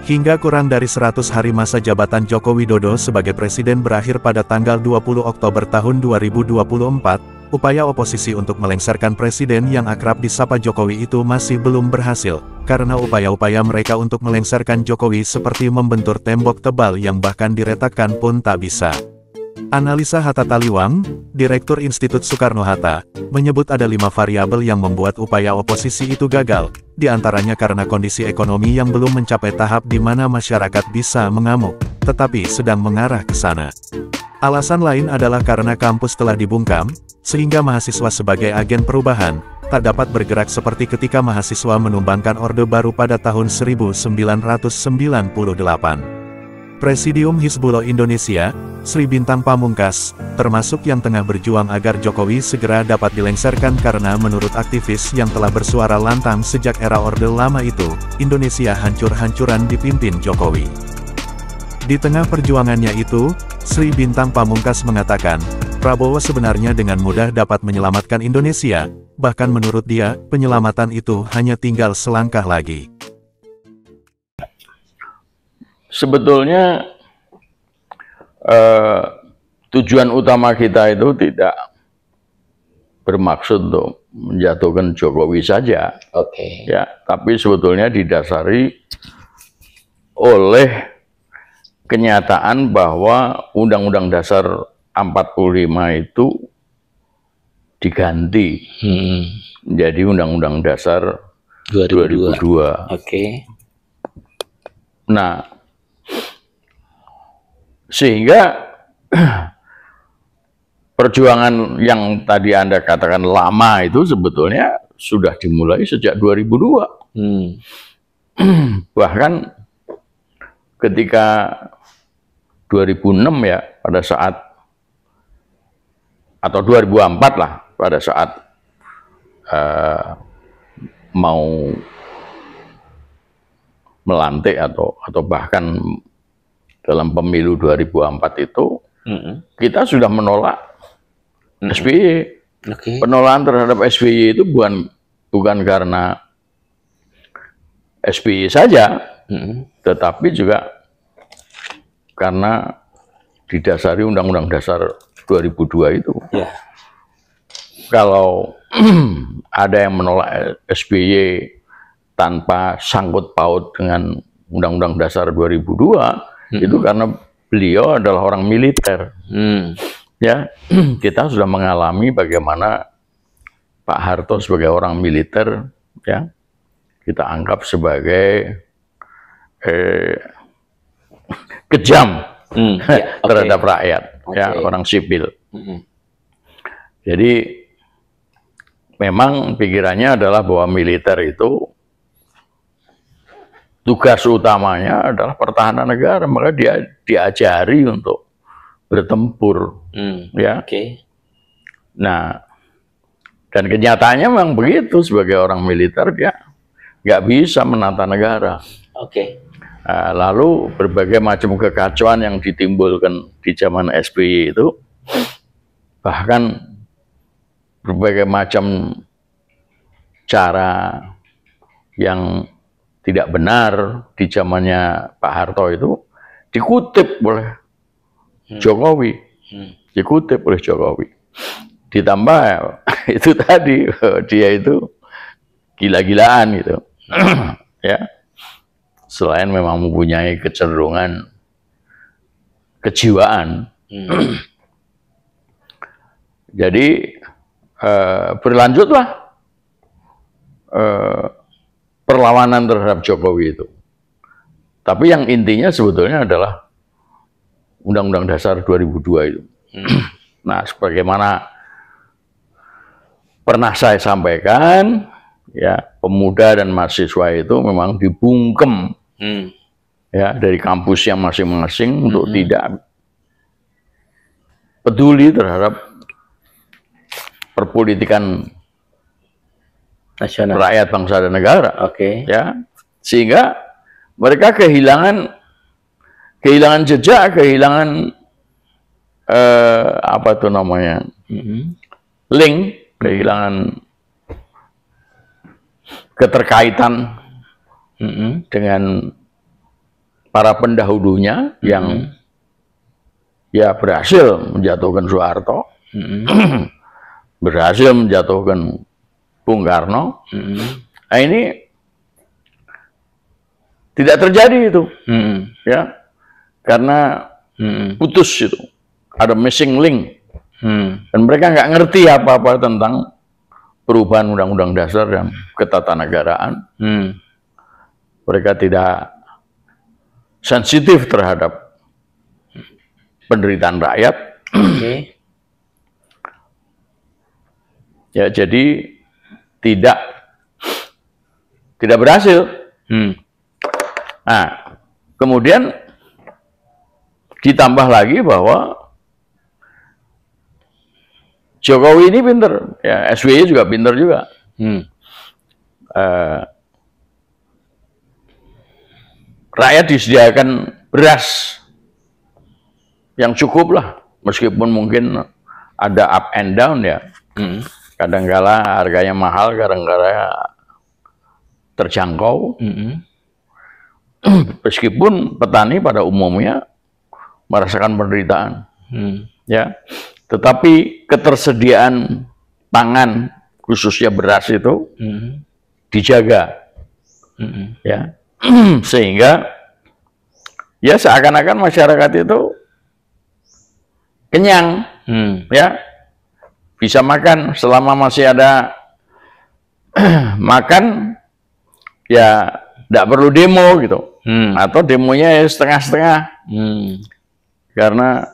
Hingga kurang dari 100 hari masa jabatan Joko Widodo sebagai presiden berakhir pada tanggal 20 Oktober tahun 2024, upaya oposisi untuk melengsarkan presiden yang akrab disapa Jokowi itu masih belum berhasil, karena upaya-upaya mereka untuk melengsarkan Jokowi seperti membentur tembok tebal yang bahkan diretakkan pun tak bisa. Analisa Hatta Taliwang, Direktur Institut Soekarno-Hatta, menyebut ada 5 variabel yang membuat upaya oposisi itu gagal, diantaranya karena kondisi ekonomi yang belum mencapai tahap di mana masyarakat bisa mengamuk, tetapi sedang mengarah ke sana. Alasan lain adalah karena kampus telah dibungkam, sehingga mahasiswa sebagai agen perubahan, tak dapat bergerak seperti ketika mahasiswa menumbangkan Orde Baru pada tahun 1998. Presidium Hizbullah Indonesia, Sri Bintang Pamungkas, termasuk yang tengah berjuang agar Jokowi segera dapat dilengsarkan karena menurut aktivis yang telah bersuara lantang sejak era Orde Lama itu, Indonesia hancur-hancuran dipimpin Jokowi. Di tengah perjuangannya itu, Sri Bintang Pamungkas mengatakan, Prabowo sebenarnya dengan mudah dapat menyelamatkan Indonesia, bahkan menurut dia, penyelamatan itu hanya tinggal selangkah lagi. Sebetulnya tujuan utama kita itu tidak bermaksud untuk menjatuhkan Jokowi saja, ya, tapi sebetulnya didasari oleh kenyataan bahwa Undang-Undang Dasar 45 itu diganti menjadi Undang-Undang Dasar 2002. Nah, sehingga perjuangan yang tadi Anda katakan lama itu sebetulnya sudah dimulai sejak 2002. Bahkan ketika 2006 ya, pada saat, atau 2004 lah, pada saat mau melantik atau bahkan dalam pemilu 2004 itu, kita sudah menolak SBY. Penolakan terhadap SBY itu bukan karena SBY saja, tetapi juga karena didasari Undang-Undang Dasar 2002 itu. Kalau ada yang menolak SBY tanpa sangkut paut dengan Undang-Undang Dasar 2002, itu karena beliau adalah orang militer. Ya, kita sudah mengalami bagaimana Pak Harto sebagai orang militer, ya, kita anggap sebagai kejam terhadap rakyat, ya, orang sipil. Jadi memang pikirannya adalah bahwa militer itu tugas utamanya adalah pertahanan negara, maka dia diajari untuk bertempur, ya. Nah, dan kenyataannya memang begitu, sebagai orang militer dia nggak bisa menata negara. Nah, lalu berbagai macam kekacauan yang ditimbulkan di zaman SBY itu, bahkan berbagai macam cara yang tidak benar di zamannya Pak Harto itu dikutip oleh Jokowi, ditambah itu tadi dia itu gila-gilaan gitu, ya, selain memang mempunyai kecenderungan kejiwaan. Jadi berlanjutlah perlawanan terhadap Jokowi itu. Tapi yang intinya sebetulnya adalah Undang-Undang Dasar 2002 itu. Nah, sebagaimana pernah saya sampaikan, ya, pemuda dan mahasiswa itu memang dibungkem, ya, dari kampusnya masing-masing untuk tidak peduli terhadap perpolitikan nasional, rakyat, bangsa dan negara. Ya, sehingga mereka kehilangan jejak, kehilangan apa tuh namanya, link, kehilangan keterkaitan dengan para pendahulunya yang ya berhasil menjatuhkan Soeharto, berhasil menjatuhkan Bung Karno. Nah, ini tidak terjadi itu, ya, karena putus itu, ada missing link, dan mereka nggak ngerti apa-apa tentang perubahan Undang-Undang Dasar dan ketatanegaraan. Mereka tidak sensitif terhadap penderitaan rakyat. Ya, jadi tidak berhasil. Nah, kemudian ditambah lagi bahwa Jokowi ini pinter, ya, SBY juga pinter juga. Rakyat disediakan beras yang cukup lah, meskipun mungkin ada up and down ya. Kadang-kala harganya mahal, kadang-kala terjangkau. Meskipun petani pada umumnya merasakan penderitaan, ya, tetapi ketersediaan pangan khususnya beras itu dijaga, ya, sehingga ya seakan-akan masyarakat itu kenyang, ya, bisa makan selama masih ada makan, ya, tidak perlu demo gitu. Atau demonya ya setengah-setengah, karena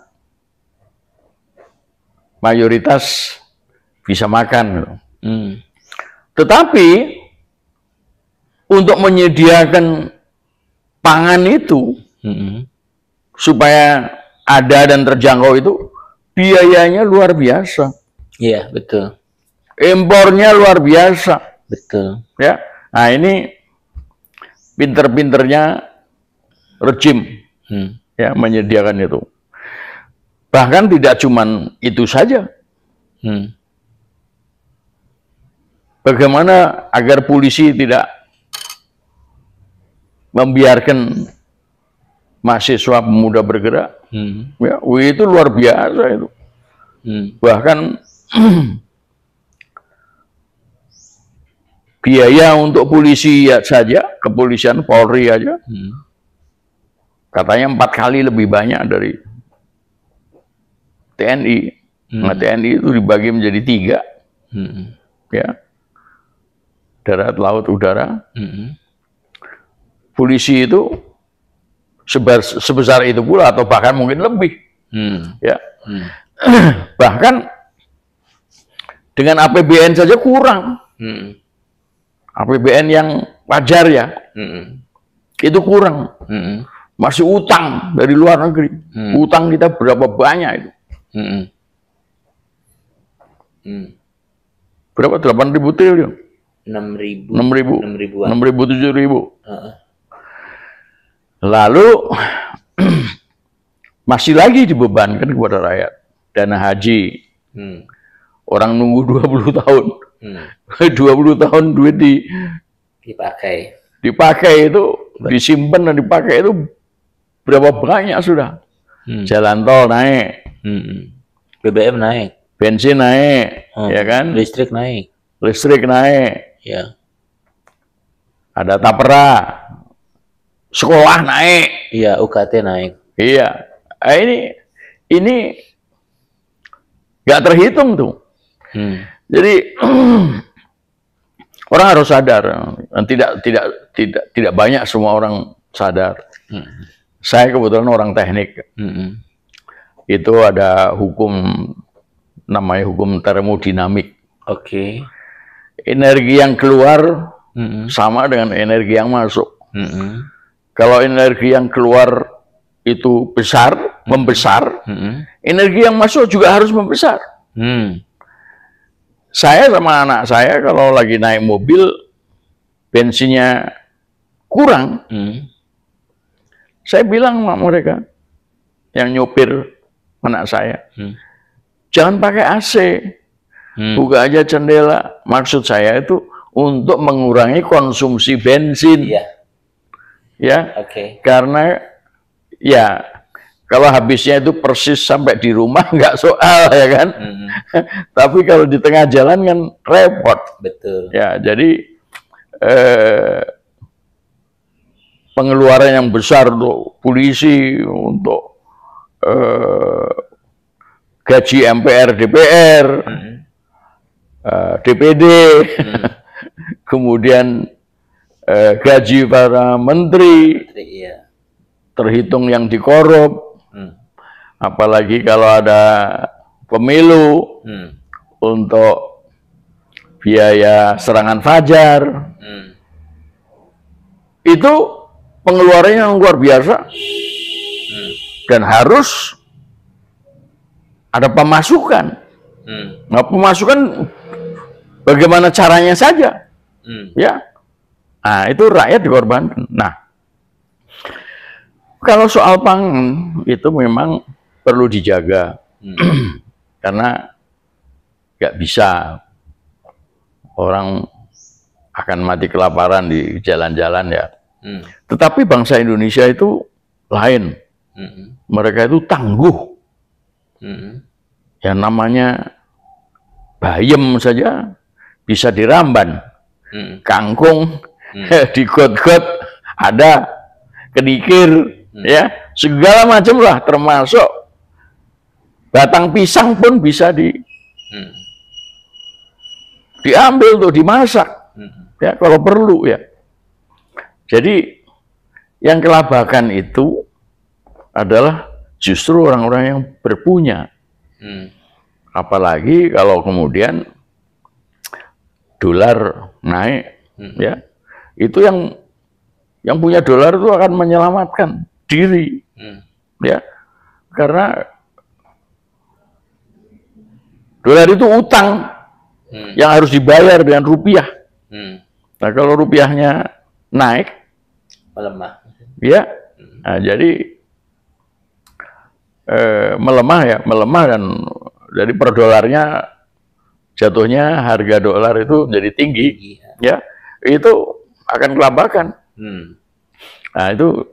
mayoritas bisa makan gitu. Tetapi untuk menyediakan pangan itu supaya ada dan terjangkau itu biayanya luar biasa. Iya, betul. Impornya luar biasa. Betul. Ya. Nah, ini pinter-pinternya rejim, ya, menyediakan itu. Bahkan tidak cuman itu saja. Bagaimana agar polisi tidak membiarkan mahasiswa pemuda bergerak? Ya, itu luar biasa itu. Bahkan biaya untuk polisi ya saja, kepolisian Polri aja, katanya 4 kali lebih banyak dari TNI. Nah, TNI itu dibagi menjadi 3, ya, darat, laut, udara. Polisi itu sebesar itu pula atau bahkan mungkin lebih, ya. Bahkan dengan APBN saja kurang. APBN yang wajar ya, itu kurang. Masih utang dari luar negeri. Utang kita berapa banyak itu? Berapa? 8.000 triliun? 6.000. 6.000. 7.000. Lalu masih lagi dibebankan kepada rakyat. Dana haji. Orang nunggu 20 tahun. 20 tahun duit dipakai itu, disimpan dan dipakai itu berapa banyak sudah. Jalan tol naik, BBM naik, bensin naik, ya kan? Listrik naik, ya. Ada tapera, sekolah naik, iya, UKT naik, iya. Nah, ini nggak terhitung tuh. Jadi orang harus sadar, dan tidak banyak semua orang sadar. Saya kebetulan orang teknik. Itu ada hukum, namanya hukum termodinamik. Energi yang keluar sama dengan energi yang masuk. Kalau energi yang keluar itu besar, membesar, energi yang masuk juga harus membesar. Saya sama anak saya kalau lagi naik mobil, bensinnya kurang, saya bilang sama mereka, yang nyopir anak saya, jangan pakai AC, buka aja jendela. Maksud saya itu untuk mengurangi konsumsi bensin, ya, karena ya kalau habisnya itu persis sampai di rumah nggak soal ya kan. Tapi kalau di tengah jalan kan repot. Betul. Ya, jadi pengeluaran yang besar untuk polisi, untuk gaji MPR, DPR, DPD, kemudian gaji para menteri, Iya. terhitung yang dikorup. Apalagi kalau ada pemilu untuk biaya serangan fajar, itu pengeluarannya yang luar biasa dan harus ada pemasukan. Nah, pemasukan bagaimana caranya saja, ya. Nah, itu rakyat dikorbankan. Nah, kalau soal pangan itu memang perlu dijaga, karena nggak bisa orang akan mati kelaparan di jalan-jalan ya. Tetapi bangsa Indonesia itu lain, mereka itu tangguh. Yang namanya bayam saja bisa diramban, kangkung digot-got ada, kedikir, ya segala macam lah, termasuk batang pisang pun bisa diambil untuk dimasak, ya kalau perlu ya. Jadi yang kelabakan itu adalah justru orang-orang yang berpunya. Apalagi kalau kemudian dolar naik, ya itu yang punya dolar itu akan menyelamatkan diri, ya karena dolar itu utang yang harus dibayar dengan rupiah. Nah, kalau rupiahnya naik, Melemah. ya, nah, jadi melemah dan jadi per dolarnya jatuhnya harga dolar itu jadi tinggi, ya itu akan kelabakan. Nah itu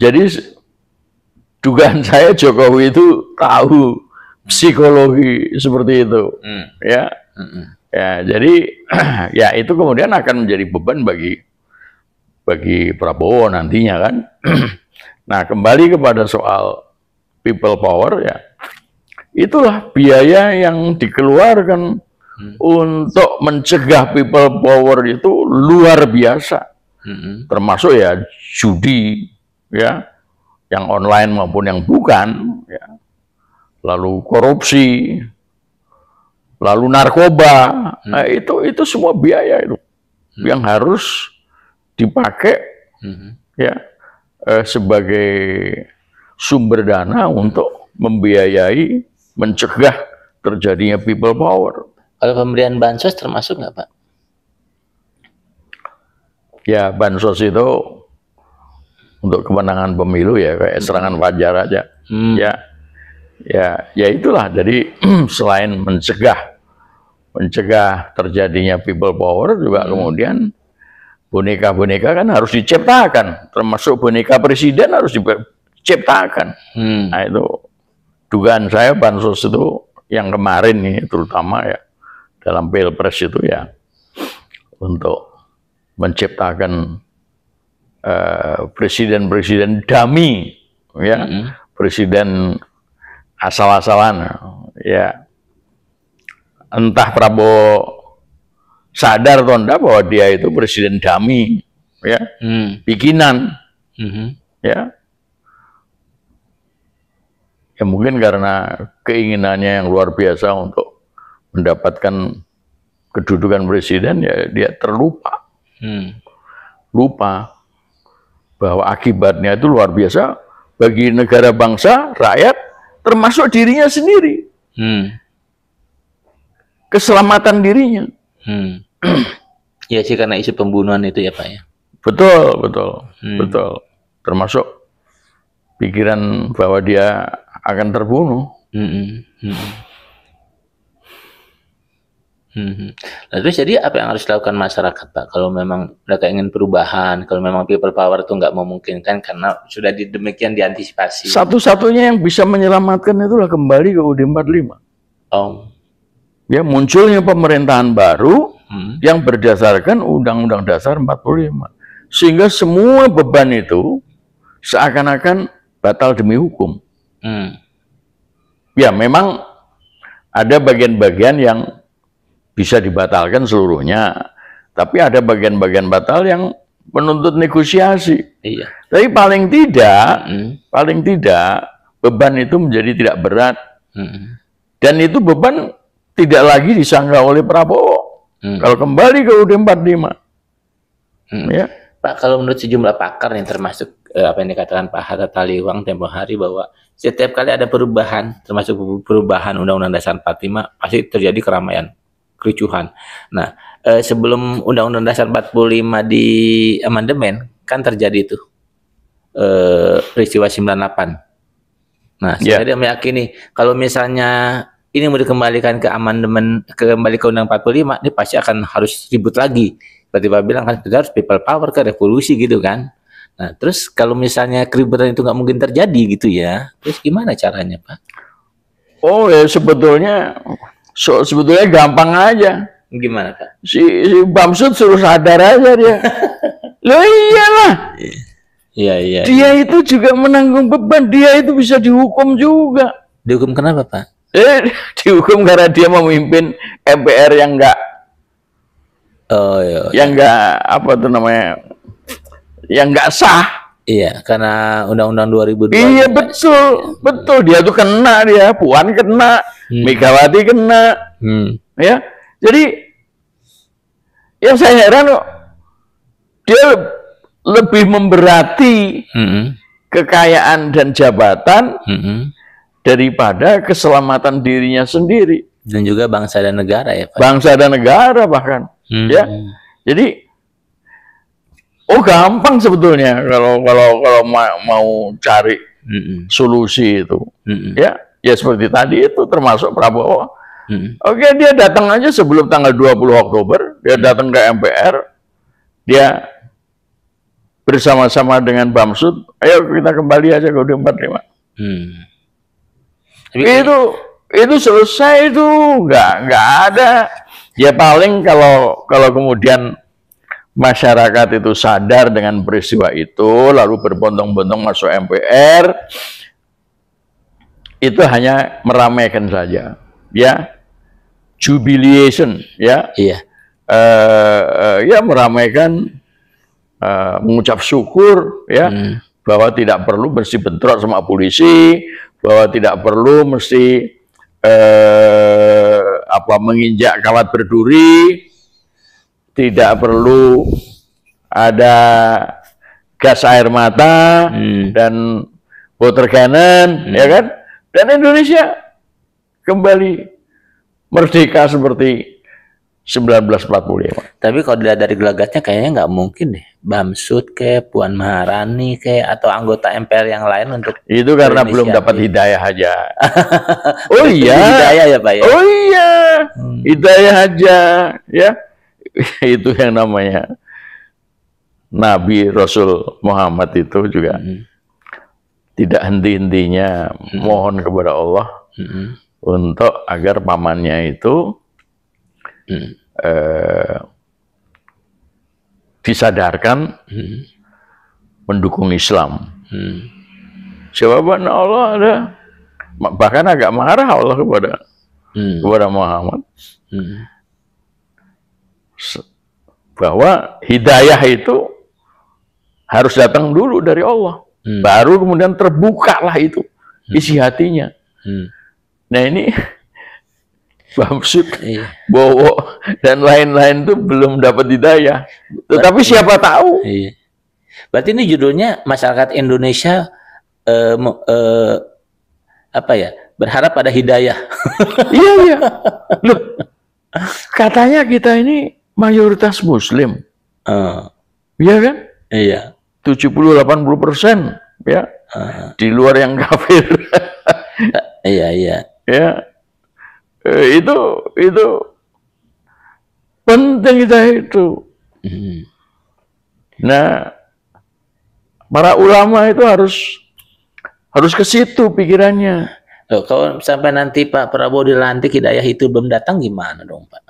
jadi dugaan saya Jokowi itu tahu psikologi seperti itu, ya. Ya, jadi ya itu kemudian akan menjadi beban bagi Prabowo nantinya kan. Nah, kembali kepada soal people power ya. Itulah biaya yang dikeluarkan untuk mencegah people power itu luar biasa. Termasuk ya judi ya, yang online maupun yang bukan ya. Lalu korupsi, lalu narkoba, nah itu semua biaya itu yang harus dipakai ya sebagai sumber dana untuk membiayai, mencegah terjadinya people power. Kalau pemberian bansos termasuk nggak, Pak? Ya bansos itu untuk kemenangan pemilu ya kayak serangan fajar aja, ya itulah. Jadi selain mencegah terjadinya people power juga kemudian boneka-boneka kan harus diciptakan, termasuk boneka presiden harus diciptakan. Nah itu dugaan saya bansos itu yang kemarin nih terutama ya dalam pilpres itu ya untuk menciptakan presiden dummy ya, presiden asal-asalan ya. Entah Prabowo sadar atau enggak bahwa dia itu presiden dummy ya, bikinan ya. Ya mungkin karena keinginannya yang luar biasa untuk mendapatkan kedudukan presiden ya dia terlupa. Lupa bahwa akibatnya itu luar biasa bagi negara bangsa, rakyat, termasuk dirinya sendiri. Keselamatan dirinya. Ya sih karena isu pembunuhan itu ya Pak ya. Betul. Termasuk pikiran bahwa dia akan terbunuh. Nah, terus jadi apa yang harus dilakukan masyarakat, Pak? Kalau memang mereka ingin perubahan, kalau memang people power itu nggak memungkinkan karena sudah demikian diantisipasi. Satu-satunya yang bisa menyelamatkan itulah kembali ke UUD 45. Oh. Ya, munculnya pemerintahan baru yang berdasarkan Undang-Undang Dasar 45. Sehingga semua beban itu seakan-akan batal demi hukum. Ya, memang ada bagian-bagian yang bisa dibatalkan seluruhnya, tapi ada bagian-bagian batal yang menuntut negosiasi. Iya. Tapi paling tidak beban itu menjadi tidak berat, dan itu beban tidak lagi disangka oleh Prabowo. Kalau kembali ke UUD 45, ya. Pak, kalau menurut sejumlah pakar yang termasuk apa yang dikatakan Pak Hatta Taliwang tempo hari bahwa setiap kali ada perubahan, termasuk perubahan Undang-Undang Dasar 45, pasti terjadi keramaian, kericuhan. Nah, sebelum Undang-Undang Dasar 45 di amandemen, kan terjadi itu peristiwa 98. Nah, saya meyakini kalau misalnya ini mau dikembalikan ke amandemen, kembali ke Undang 45, ini pasti akan harus ribut lagi. Tiba-tiba bilang kan kita harus people power, ke revolusi gitu kan. Nah, terus kalau misalnya keributan itu nggak mungkin terjadi gitu ya, terus gimana caranya, Pak? Oh ya, sebetulnya gampang aja. Gimana, Pak? Si Bamsud suruh sadar aja dia. Loh iyalah. Iya. Dia itu juga menanggung beban, dia itu bisa dihukum juga. Dihukum kenapa, Pak? Dihukum karena dia memimpin MPR yang enggak yang enggak apa tuh namanya, yang enggak sah. Iya, karena Undang-Undang 2002. Iya, betul. Dia tuh kena, Puan kena, Megawati kena. Ya. Jadi yang saya heran kok, dia lebih memberati kekayaan dan jabatan daripada keselamatan dirinya sendiri. Dan juga bangsa dan negara ya, Pak. Bangsa dan negara bahkan. Ya. Jadi gampang sebetulnya kalau mau cari solusi itu. Ya seperti tadi itu termasuk Prabowo. Oke, dia datang aja sebelum tanggal 20 Oktober, dia datang ke MPR, dia bersama-sama dengan Bamsud, ayo kita kembali aja ke UUD 45. Itu selesai itu, nggak ada. Ya paling kalau kemudian masyarakat itu sadar dengan peristiwa itu, lalu berbondong-bondong masuk MPR, itu hanya meramaikan saja, ya, jubilation, ya, ya meramaikan, mengucap syukur, ya, bahwa tidak perlu mesti bentrok sama polisi, bahwa tidak perlu mesti menginjak kawat berduri, tidak perlu ada gas air mata dan water cannon, ya kan? Dan Indonesia kembali merdeka seperti 1945. Tapi kalau dilihat dari gelagatnya kayaknya nggak mungkin deh, Bamsud Puan Maharani atau anggota MPR yang lain untuk itu karena belum dapat hidayah aja. Oh iya, hidayah ya, Pak ya. Oh iya, hidayah aja, ya. Itu yang namanya Nabi Rasul Muhammad itu juga tidak henti-hentinya mohon kepada Allah untuk agar pamannya itu disadarkan mendukung Islam. Jawaban Allah ada, bahkan agak marah Allah kepada Muhammad, bahwa hidayah itu harus datang dulu dari Allah, baru kemudian terbukalah itu isi hatinya. Nah ini Bamsud, Bowo, dan lain-lain itu belum dapat hidayah. Tetapi siapa tahu? Berarti ini judulnya masyarakat Indonesia berharap pada hidayah. Iya. Loh, katanya kita ini mayoritas Muslim. Iya kan? Iya. 70-80%, ya. Di luar yang kafir. Iya. Ya. Itu Penting hidayah itu. Nah, para ulama itu harus ke situ pikirannya. Loh, kalau sampai nanti Pak Prabowo dilantik hidayah itu belum datang gimana dong Pak?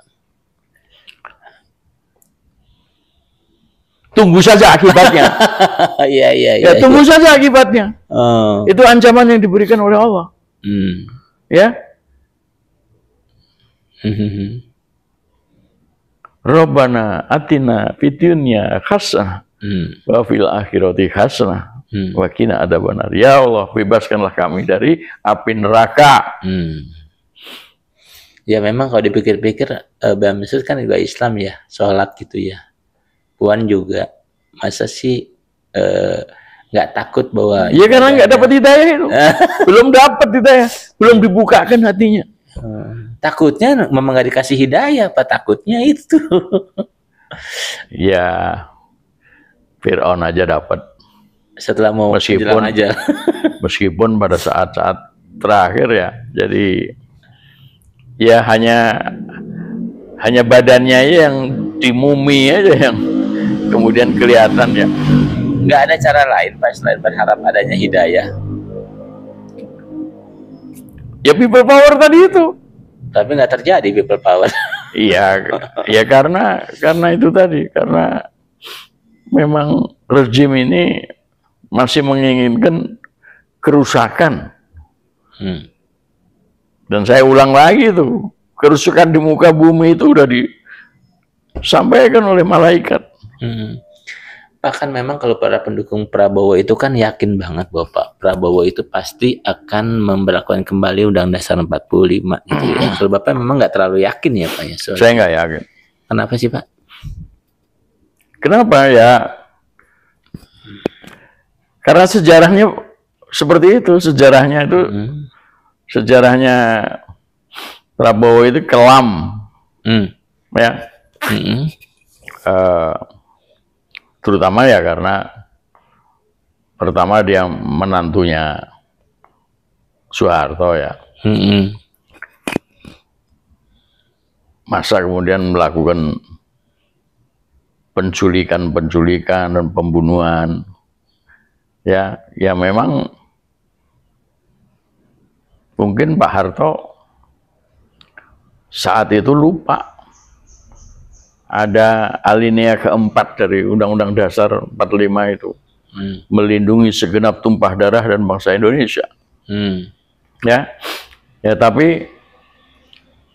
Tunggu saja akibatnya. Iya. Tunggu saja akibatnya. Itu ancaman yang diberikan oleh Allah. Ya. Rabbana atina fid dunya hasanah wa fil akhirati hasanah wa qina adzabannar. Ya Allah, bebaskanlah kami dari api neraka. Ya memang kalau dipikir-pikir Bang Mesut kan juga Islam ya, sholat gitu ya. Puan juga, masa sih nggak takut bahwa... Ya karena nggak dapat hidayah itu. Belum dapat hidayah, belum dibukakan hatinya. Takutnya memang nggak dikasih hidayah, Pak, takutnya itu. Ya, Fir'aun aja dapat. Setelah mau meskipun aja. Meskipun pada saat-saat terakhir ya, jadi ya hanya badannya yang dimumi aja yang kemudian kelihatan ya. Nggak ada cara lain Pak selain berharap adanya hidayah. Ya people power tadi itu. Tapi nggak terjadi people power. Iya, ya karena itu tadi, karena memang rezim ini masih menginginkan kerusakan. Dan saya ulang lagi tuh, kerusakan di muka bumi itu udah disampaikan oleh malaikat. Bahkan memang kalau para pendukung Prabowo itu kan yakin banget bahwa Pak Prabowo itu pasti akan memberlakukan kembali Undang-Undang Dasar 45 gitu ya. Kalau Bapak memang nggak terlalu yakin ya Pak ya? Saya nggak yakin. Kenapa sih Pak? Kenapa ya? Karena sejarahnya seperti itu, sejarahnya itu sejarahnya Prabowo itu kelam, ya. Terutama ya karena pertama dia menantunya Soeharto ya. Masa kemudian melakukan penculikan dan pembunuhan. Ya memang mungkin Pak Harto saat itu lupa ada alinea keempat dari Undang-Undang Dasar 45 itu, melindungi segenap tumpah darah dan bangsa Indonesia. Ya tapi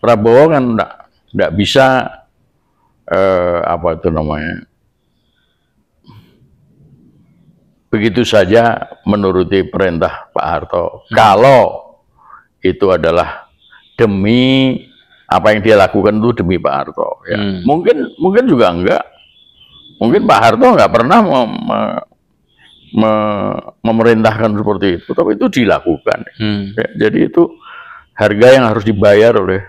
Prabowo kan enggak bisa apa itu namanya, begitu saja menuruti perintah Pak Harto. Kalau itu adalah demi apa yang dia lakukan itu demi Pak Harto. Ya. Mungkin juga enggak. Mungkin Pak Harto enggak pernah memerintahkan seperti itu, tapi itu dilakukan. Ya, jadi itu harga yang harus dibayar oleh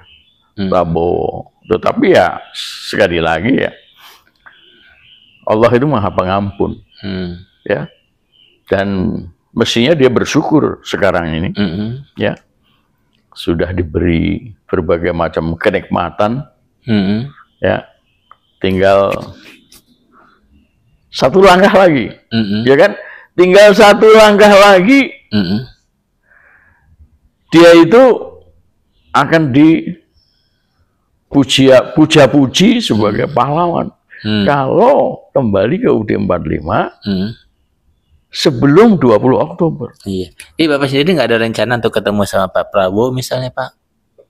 Prabowo. Tetapi ya sekali lagi ya, Allah itu Maha Pengampun. Ya. Dan mestinya dia bersyukur sekarang ini, ya sudah diberi berbagai macam kenikmatan, ya tinggal satu langkah lagi, ya kan? Tinggal satu langkah lagi, dia itu akan dipuja-puji sebagai pahlawan. Kalau kembali ke UUD 45. Sebelum 20 Oktober. Iya. Bapak sendiri nggak ada rencana untuk ketemu sama Pak Prabowo misalnya Pak?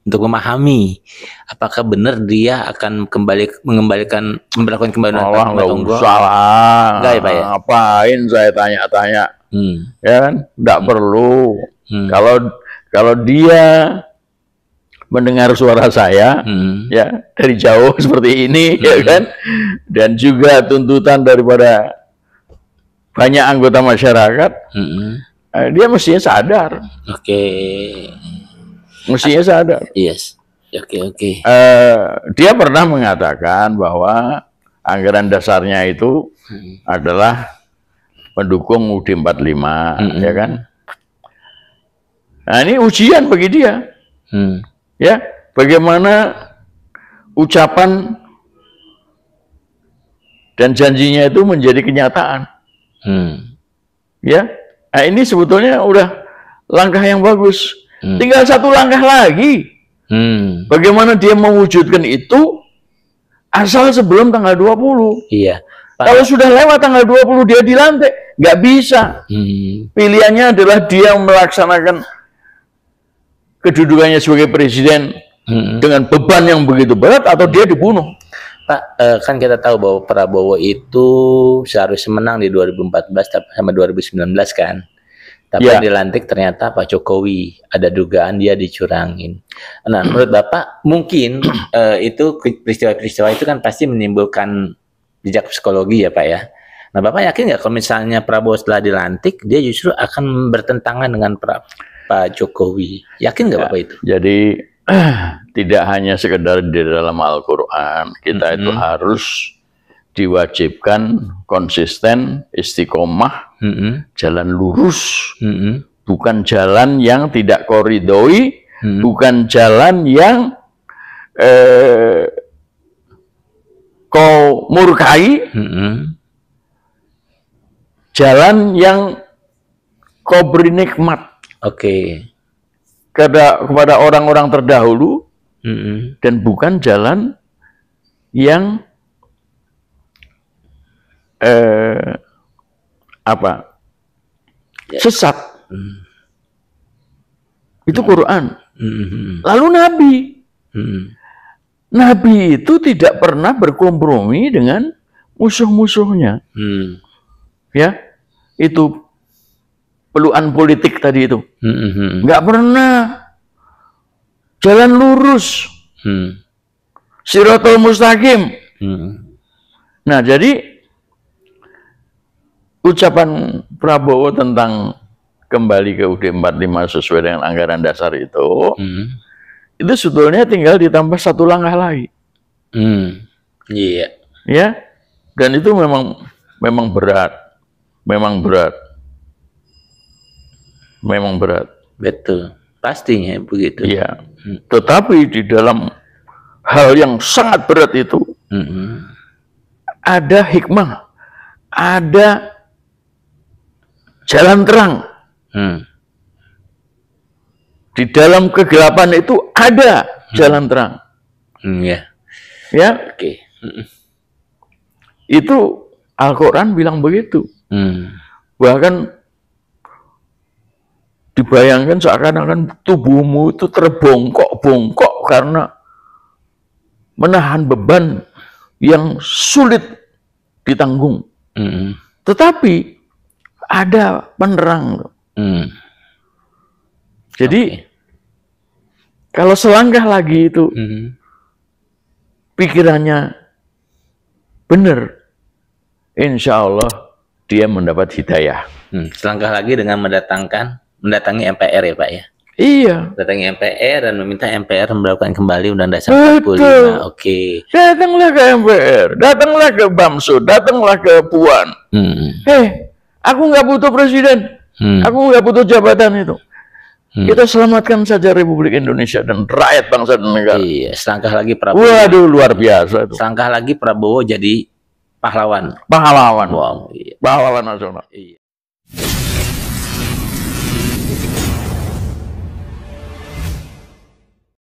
Untuk memahami apakah benar dia akan melakukan kembali Allah nggak usah lah. Nggak ya Pak ya? Ngapain saya tanya-tanya? Ya kan? Nggak perlu. Kalau dia mendengar suara saya, ya dari jauh seperti ini, ya kan? Dan juga tuntutan daripada banyak anggota masyarakat, dia mestinya sadar. Mestinya sadar. Yes. Dia pernah mengatakan bahwa anggaran dasarnya itu adalah pendukung UUD 45, ya kan? Nah ini ujian bagi dia. Ya, bagaimana ucapan dan janjinya itu menjadi kenyataan. Ya, nah ini sebetulnya udah langkah yang bagus. Tinggal satu langkah lagi. Bagaimana dia mewujudkan itu asal sebelum tanggal 20. Iya. Kalau sudah lewat tanggal 20 dia dilantik, nggak bisa. Pilihannya adalah dia melaksanakan kedudukannya sebagai presiden dengan beban yang begitu berat, atau dia dibunuh. Pak, kan kita tahu bahwa Prabowo itu seharusnya menang di 2014 sama 2019 kan. Tapi yang dilantik ternyata Pak Jokowi. Ada dugaan dia dicurangin. Nah, menurut Bapak mungkin itu peristiwa-peristiwa itu kan pasti menimbulkan jejak psikologi ya Pak ya. Nah, Bapak yakin nggak kalau misalnya Prabowo setelah dilantik dia justru akan bertentangan dengan Pak Jokowi? Yakin nggak Bapak itu? Jadi tidak hanya sekedar di dalam Al-Quran, kita itu harus diwajibkan konsisten, istiqomah, jalan lurus, bukan jalan yang tidak koridoi, bukan jalan yang kau murkai, jalan yang kau beri nikmat. Kepada orang-orang terdahulu, dan bukan jalan yang sesat. Itu Quran. Lalu Nabi itu tidak pernah berkompromi dengan musuh-musuhnya. Ya, itu peluan politik tadi itu. Nggak pernah. Jalan lurus. Siratal mustaqim. Nah, jadi ucapan Prabowo tentang kembali ke UUD 45 sesuai dengan anggaran dasar itu, itu sebetulnya tinggal ditambah satu langkah lagi. Ya, dan itu memang berat. Betul, pastinya begitu. Iya. Tetapi di dalam hal yang sangat berat itu ada hikmah, ada jalan terang. Di dalam kegelapan itu ada jalan terang. Ya. Itu Al-Quran bilang begitu. Bahkan dibayangkan seakan-akan tubuhmu itu terbongkok-bongkok karena menahan beban yang sulit ditanggung. Tetapi ada penerang. Jadi kalau selangkah lagi itu pikirannya benar, insya Allah dia mendapat hidayah. Selangkah lagi dengan mendatangi MPR ya Pak ya? Iya. Mendatangi MPR dan meminta MPR melakukan kembali Undang-Undang Dasar 45. Datanglah ke MPR, datanglah ke Bamsud, datanglah ke Puan. Aku nggak butuh presiden, aku nggak butuh jabatan itu. Kita selamatkan saja Republik Indonesia dan rakyat bangsa dan negara. Iya, selangkah lagi Prabowo. Waduh, luar biasa itu. Selangkah lagi Prabowo jadi pahlawan. Pahlawan. Wow, iya. Pahlawan nasional. Iya.